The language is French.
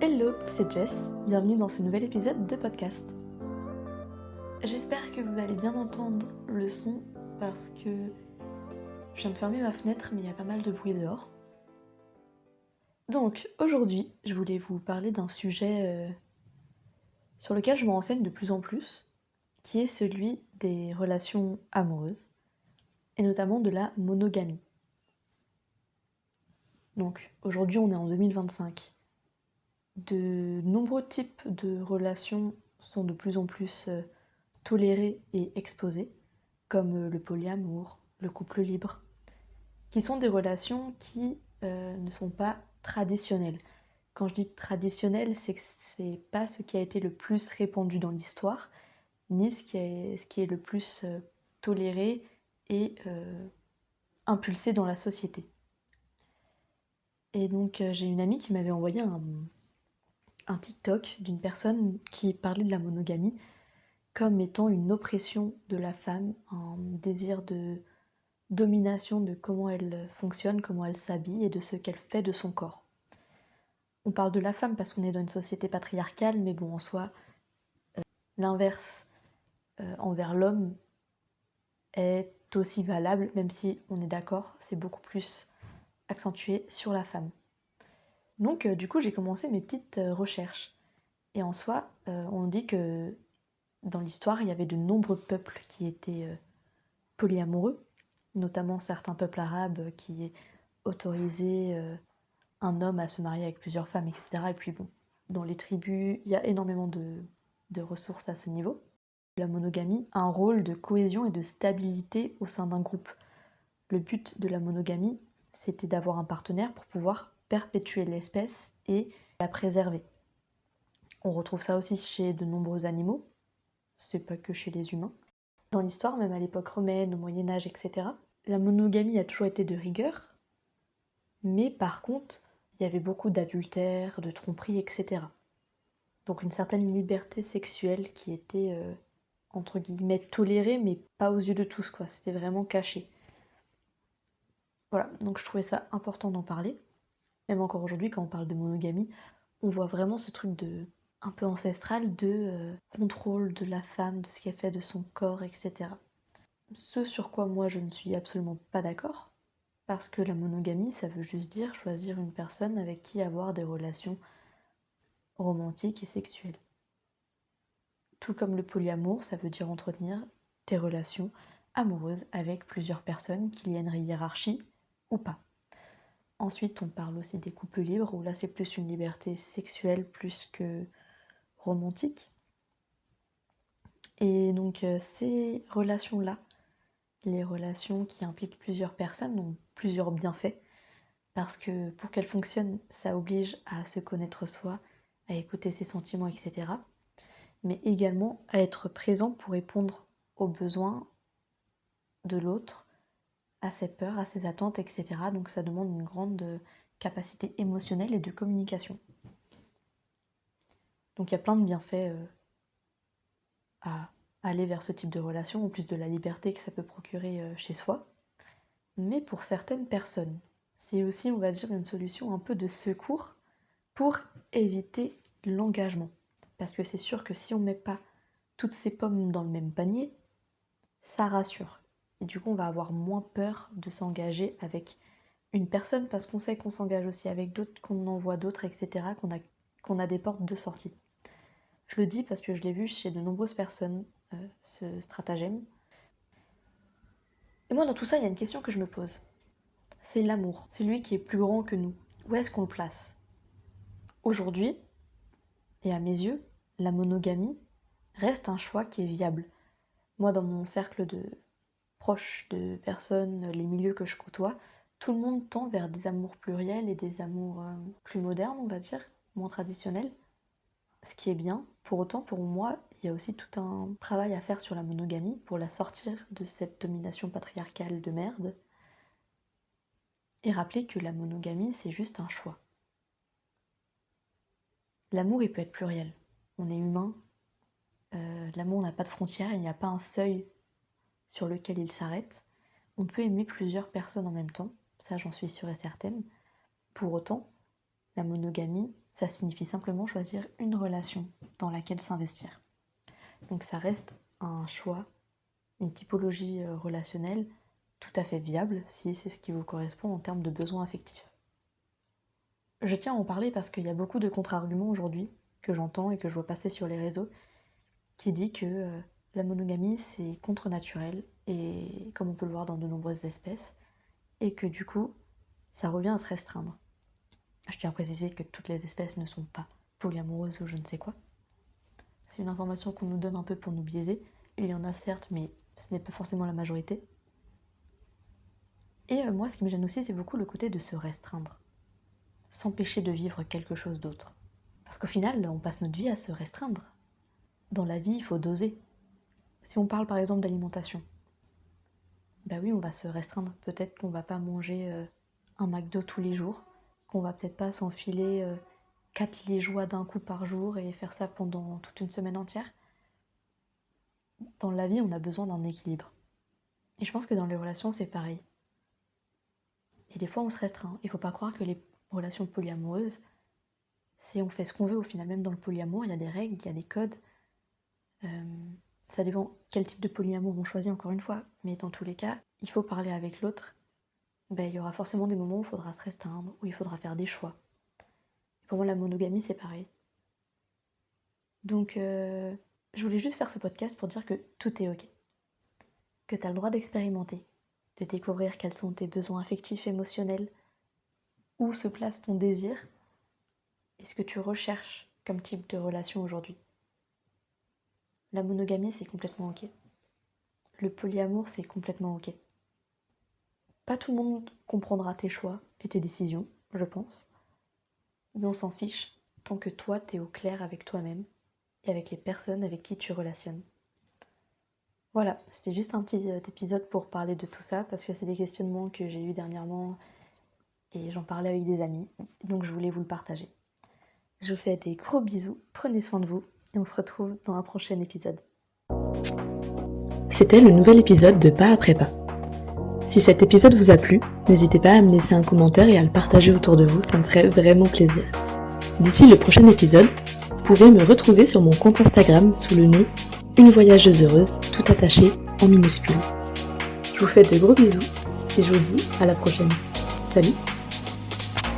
Hello, c'est Jess, bienvenue dans ce nouvel épisode de podcast. J'espère que vous allez bien entendre le son parce que je viens de fermer ma fenêtre mais il y a pas mal de bruit dehors. Donc aujourd'hui, je voulais vous parler d'un sujet sur lequel je me renseigne de plus en plus, qui est celui des relations amoureuses et notamment de la monogamie. Donc aujourd'hui on est en 2025. De nombreux types de relations sont de plus en plus tolérés et exposés, comme le polyamour, le couple libre, qui sont des relations qui ne sont pas traditionnelles. Quand je dis traditionnel, c'est que c'est pas ce qui a été le plus répandu dans l'histoire, ni ce qui est le plus toléré et impulsé dans la société. Et donc j'ai une amie qui m'avait envoyé un TikTok d'une personne qui parlait de la monogamie comme étant une oppression de la femme, un désir de domination de comment elle fonctionne, comment elle s'habille et de ce qu'elle fait de son corps. On parle de la femme parce qu'on est dans une société patriarcale, mais bon, en soi, l'inverse envers l'homme est aussi valable, même si on est d'accord, c'est beaucoup plus accentué sur la femme. Donc du coup, j'ai commencé mes petites recherches. Et en soi, on dit que dans l'histoire, il y avait de nombreux peuples qui étaient polyamoureux, notamment certains peuples arabes qui autorisaient un homme à se marier avec plusieurs femmes, etc. Et puis bon, dans les tribus, il y a énormément de ressources à ce niveau. La monogamie a un rôle de cohésion et de stabilité au sein d'un groupe. Le but de la monogamie, c'était d'avoir un partenaire pour pouvoir perpétuer l'espèce et la préserver. On retrouve ça aussi chez de nombreux animaux, c'est pas que chez les humains. Dans l'histoire, même à l'époque romaine, au Moyen-Âge, etc., la monogamie a toujours été de rigueur, mais par contre, il y avait beaucoup d'adultère, de tromperies, etc. Donc une certaine liberté sexuelle qui était, entre guillemets, tolérée, mais pas aux yeux de tous, quoi. C'était vraiment caché. Voilà, donc je trouvais ça important d'en parler. Même encore aujourd'hui, quand on parle de monogamie, on voit vraiment ce truc de un peu ancestral de contrôle de la femme, de ce qu'elle fait de son corps, etc. Ce sur quoi moi je ne suis absolument pas d'accord, parce que la monogamie, ça veut juste dire choisir une personne avec qui avoir des relations romantiques et sexuelles. Tout comme le polyamour, ça veut dire entretenir des relations amoureuses avec plusieurs personnes, qu'il y ait une hiérarchie ou pas. Ensuite, on parle aussi des couples libres, où là c'est plus une liberté sexuelle plus que romantique. Et donc ces relations-là, les relations qui impliquent plusieurs personnes, ont plusieurs bienfaits, parce que pour qu'elles fonctionnent, ça oblige à se connaître soi, à écouter ses sentiments, etc. Mais également à être présent pour répondre aux besoins de l'autre, à ses peurs, à ses attentes, etc. Donc ça demande une grande capacité émotionnelle et de communication. Donc il y a plein de bienfaits à aller vers ce type de relation, en plus de la liberté que ça peut procurer chez soi. Mais pour certaines personnes, c'est aussi, on va dire, une solution un peu de secours pour éviter l'engagement. Parce que c'est sûr que si on ne met pas toutes ces pommes dans le même panier, ça rassure. Et du coup, on va avoir moins peur de s'engager avec une personne parce qu'on sait qu'on s'engage aussi avec d'autres, qu'on en voit d'autres, etc., qu'on a des portes de sortie. Je le dis parce que je l'ai vu chez de nombreuses personnes, ce stratagème. Et moi, dans tout ça, il y a une question que je me pose. C'est l'amour, celui qui est plus grand que nous. Où est-ce qu'on le place? Aujourd'hui, et à mes yeux, la monogamie reste un choix qui est viable. Moi, dans mon cercle de proches, de personnes, les milieux que je côtoie, tout le monde tend vers des amours pluriels et des amours plus modernes, on va dire, moins traditionnels. Ce qui est bien. Pour autant, pour moi, il y a aussi tout un travail à faire sur la monogamie pour la sortir de cette domination patriarcale de merde. Et rappeler que la monogamie, c'est juste un choix. L'amour, il peut être pluriel. On est humain. L'amour n'a pas de frontières, il n'y a pas un seuil sur lequel il s'arrête. On peut aimer plusieurs personnes en même temps, ça j'en suis sûre et certaine. Pour autant, la monogamie, ça signifie simplement choisir une relation dans laquelle s'investir. Donc ça reste un choix, une typologie relationnelle tout à fait viable si c'est ce qui vous correspond en termes de besoins affectifs. Je tiens à en parler parce qu'il y a beaucoup de contre-arguments aujourd'hui que j'entends et que je vois passer sur les réseaux qui dit que la monogamie c'est contre-naturel et comme on peut le voir dans de nombreuses espèces et que du coup ça revient à se restreindre. Je tiens à préciser que toutes les espèces ne sont pas polyamoureuses ou je ne sais quoi. C'est une information qu'on nous donne un peu pour nous biaiser. Il y en a certes, mais ce n'est pas forcément la majorité. Et moi, ce qui me gêne aussi, c'est beaucoup le côté de se restreindre. S'empêcher de vivre quelque chose d'autre. Parce qu'au final, on passe notre vie à se restreindre. Dans la vie, il faut doser. Si on parle par exemple d'alimentation, bah oui, on va se restreindre. Peut-être qu'on va pas manger un McDo tous les jours, qu'on va peut-être pas s'enfiler 4 liégeois d'un coup par jour et faire ça pendant toute une semaine entière. Dans la vie, on a besoin d'un équilibre. Et je pense que dans les relations, c'est pareil. Et des fois, on se restreint. Il faut pas croire que les relations polyamoureuses, c'est on fait ce qu'on veut au final. Même dans le polyamour, il y a des règles, il y a des codes. Ça dépend quel type de polyamour on choisit encore une fois. Mais dans tous les cas, il faut parler avec l'autre. Il y aura forcément des moments où il faudra se restreindre, où il faudra faire des choix. Pour moi, la monogamie, c'est pareil. Donc, je voulais juste faire ce podcast pour dire que tout est ok. Que tu as le droit d'expérimenter, de découvrir quels sont tes besoins affectifs, émotionnels, où se place ton désir, et ce que tu recherches comme type de relation aujourd'hui. La monogamie, c'est complètement ok. Le polyamour, c'est complètement ok. Pas tout le monde comprendra tes choix et tes décisions, je pense. Mais on s'en fiche tant que toi, t'es au clair avec toi-même et avec les personnes avec qui tu relationnes. Voilà, c'était juste un petit épisode pour parler de tout ça, parce que c'est des questionnements que j'ai eus dernièrement et j'en parlais avec des amis, donc je voulais vous le partager. Je vous fais des gros bisous, prenez soin de vous, et on se retrouve dans un prochain épisode. C'était le nouvel épisode de Pas après pas. Si cet épisode vous a plu, n'hésitez pas à me laisser un commentaire et à le partager autour de vous, ça me ferait vraiment plaisir. D'ici le prochain épisode, vous pouvez me retrouver sur mon compte Instagram sous le nom Une voyageuse heureuse, tout attaché en minuscules. Je vous fais de gros bisous et je vous dis à la prochaine. Salut!